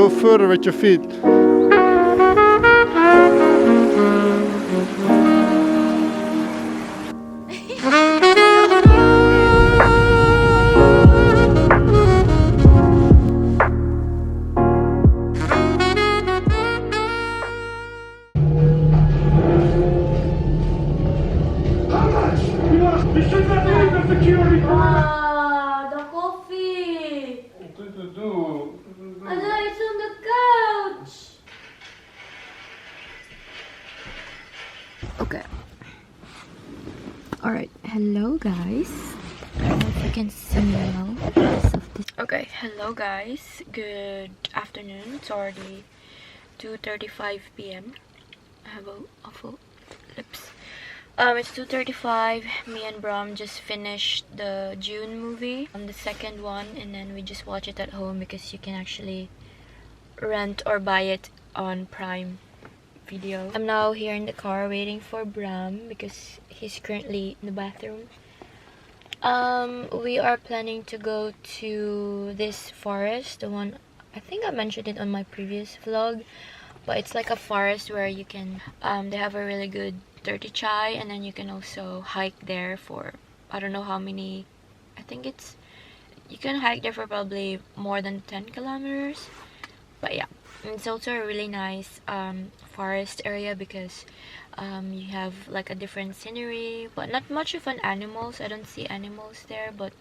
go further with your feet. Ah, the coffee. What did you do? It's on the couch. Okay. Alright, hello guys. I don't know if you can see me now because of this. Okay, hello guys. Good afternoon. It's already 2:35 p.m. I have awful lips. It's 2:35. Me and Brom just finished the June movie, the second one, and then we just watch it at home because you can actually rent or buy it on Prime Video. I'm now here in the car waiting for Bram because he's currently in the bathroom. We are planning to go to this forest, the one I think I mentioned it on my previous vlog, but it's like a forest where you can they have a really good dirty chai, and then you can also hike there for I don't know how many. I think it's you can hike there for probably more than 10 kilometers, but yeah, it's also a really nice forest area because you have like a different scenery, but not much of an animals. I don't see animals there, but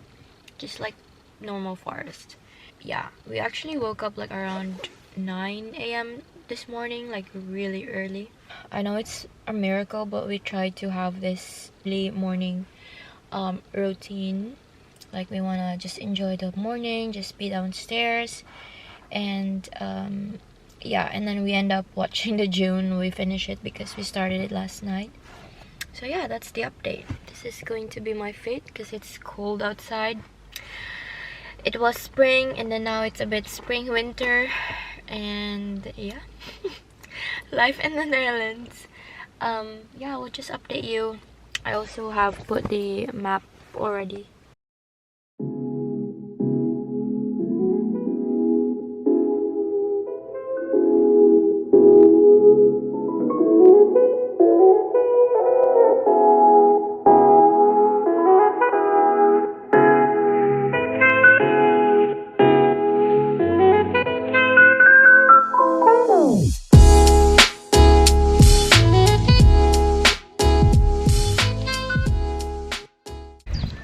just like normal forest. Yeah, we actually woke up like around 9 a.m. this morning, like really early. I know it's a miracle, but we try to have this early morning routine. Like we want to just enjoy the morning, just be downstairs, and yeah, and then we end up watching the June. We finish it because we started it last night. So yeah, that's the update. This is going to be my fate because it's cold outside. It was spring and then now it's a bit spring winter, and yeah. Life in the Netherlands. Yeah, we'll just update you. I also have put the map already.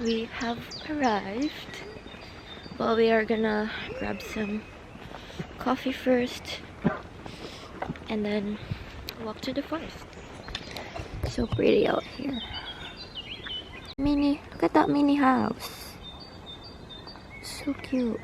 We have arrived, but we are gonna grab some coffee first and then walk to the forest. So pretty out here. Look at that mini house. So cute.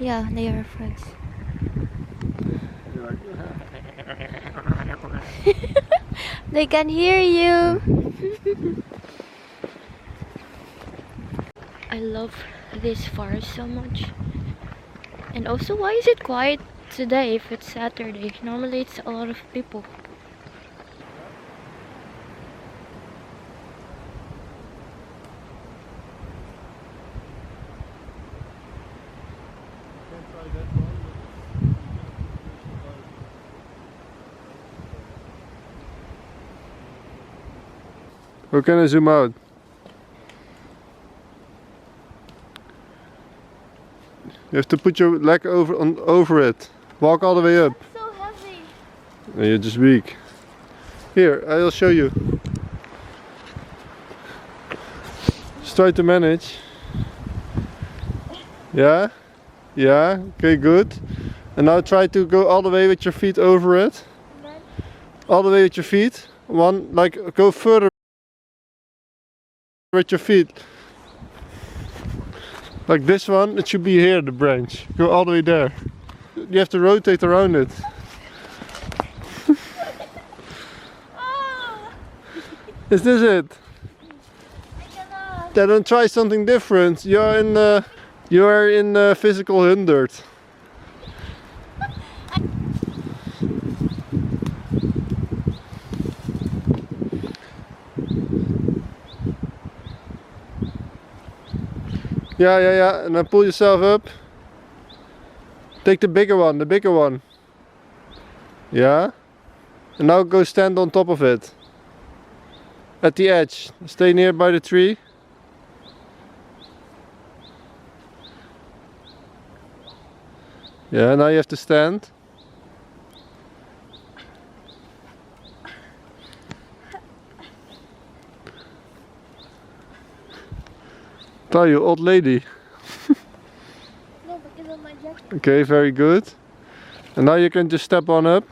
Yeah, they are friends. They can hear you. I love this forest so much. And also, why is it quiet today if it's Saturday? Normally it's a lot of people. Or can I zoom out? You have to put your leg over it. Walk all the way up. It's so heavy. No, you're just weak. Here, I'll show you. Just try to manage. Yeah? Yeah? Okay, good. And now try to go all the way with your feet over it. All the way with your feet. One, like, go further with your feet. Like this one, it should be here, the branch. Go all the way there. You have to rotate around it. Is this it? Then don't try something different. You are in physical 100. Yeah. And then pull yourself up. Take the bigger one. Yeah. And now go stand on top of it. At the edge. Stay near by the tree. Yeah, now you have to stand. Tell you, old lady. No, because of my jacket. Okay, very good. And now you can just step on up.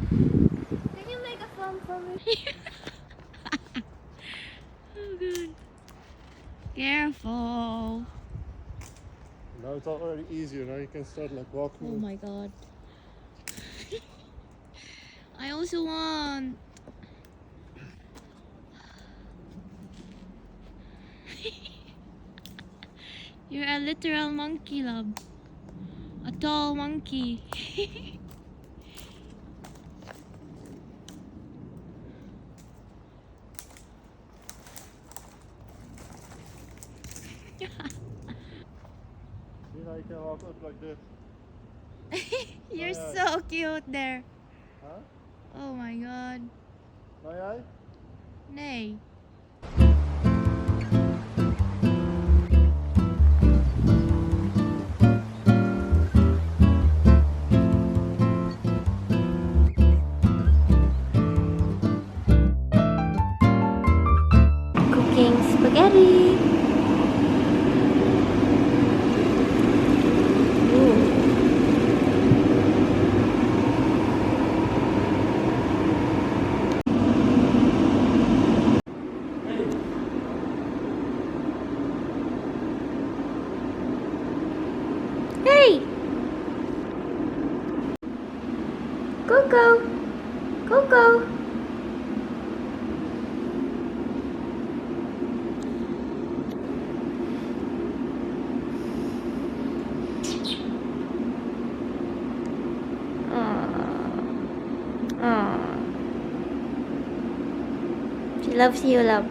Can you make a film for me? Oh, good. Careful. Now it's already easier. Now you can start like walking. Oh my god. I also want. You're a literal monkey, love. A tall monkey. See, now you can walk up like this. You're so cute there. Huh? Oh my god. Nou jij? Nee. Cooking spaghetti. Hey! Coco! Coco! She loves you, love.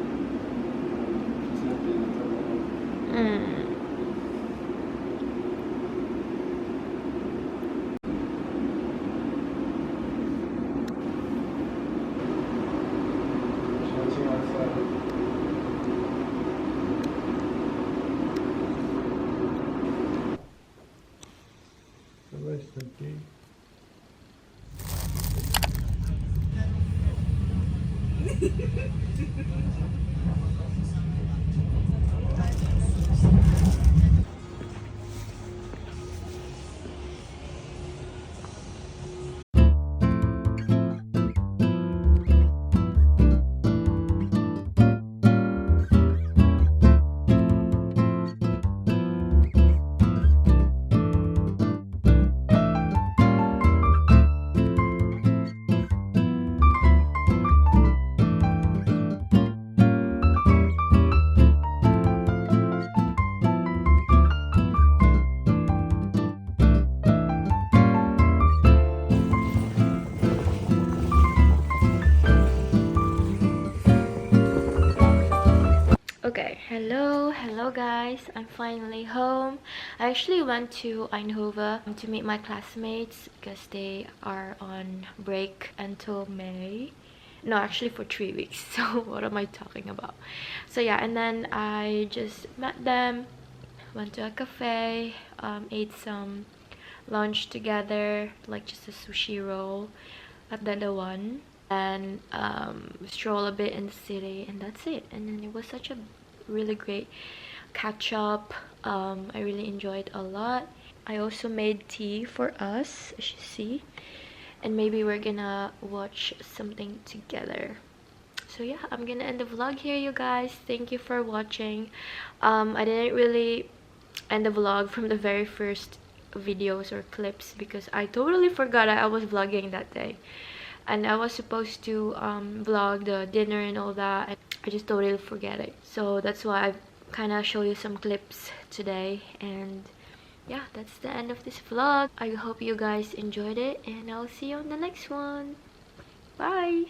Okay, hello guys. I'm finally home. I actually went to Eindhoven to meet my classmates because they are on break until May. No, actually for 3 weeks. So what am I talking about? So yeah, and then I just met them, went to a cafe, ate some lunch together, like just a sushi roll at Dadawan, and stroll a bit in the city, and that's it. And then it was such a really great catch up. I really enjoyed a lot. I also made tea for us, as you see, and maybe we're gonna watch something together. So yeah, I'm gonna end the vlog here, you guys. Thank you for watching. I didn't really end the vlog from the very first videos or clips because I totally forgot I was vlogging that day, and I was supposed to vlog the dinner and all that, and I just totally forget it. So that's why I kind of show you some clips today. And yeah, that's the end of this vlog. I hope you guys enjoyed it, and I'll see you on the next one. Bye.